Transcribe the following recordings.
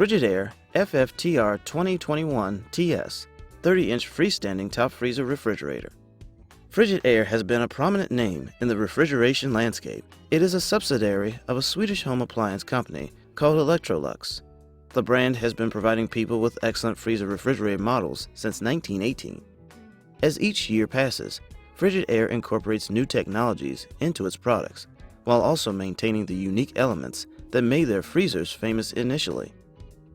Frigidaire FFTR2021TS 30-inch freestanding top freezer refrigerator. Frigidaire has been a prominent name in the refrigeration landscape. It is a subsidiary of a Swedish home appliance company called Electrolux. The brand has been providing people with excellent freezer refrigerator models since 1918. As each year passes, Frigidaire incorporates new technologies into its products, while also maintaining the unique elements that made their freezers famous initially.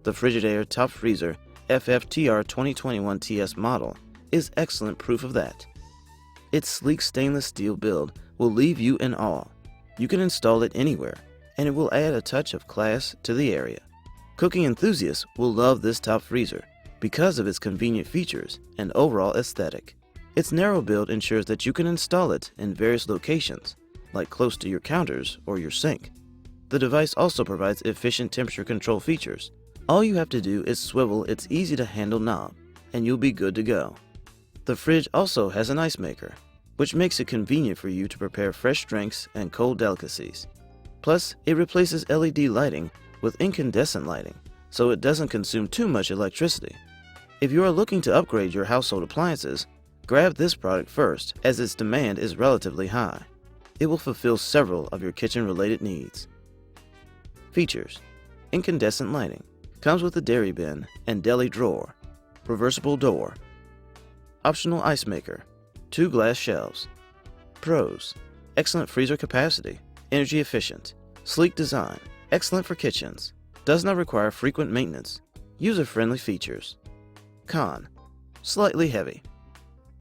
The Frigidaire Top Freezer FFTR2021TS model is excellent proof of that. Its sleek stainless steel build will leave you in awe. You can install it anywhere, and it will add a touch of class to the area. Cooking enthusiasts will love this top freezer because of its convenient features and overall aesthetic. Its narrow build ensures that you can install it in various locations, like close to your counters or your sink. The device also provides efficient temperature control features. All you have to do is swivel its easy-to-handle knob, and you'll be good to go. The fridge also has an Icemaker, which makes it convenient for you to prepare fresh drinks and cold delicacies. Plus, it replaces LED lighting with incandescent lighting, so it doesn't consume too much electricity. If you are looking to upgrade your household appliances, grab this product first, as its demand is relatively high. It will fulfill several of your kitchen-related needs. Features: incandescent lighting, comes with a dairy bin and deli drawer, reversible door, optional Icemaker, 2 glass shelves. Pros: excellent freezer capacity, energy efficient, sleek design, excellent for kitchens, does not require frequent maintenance, user-friendly features. Con: slightly heavy.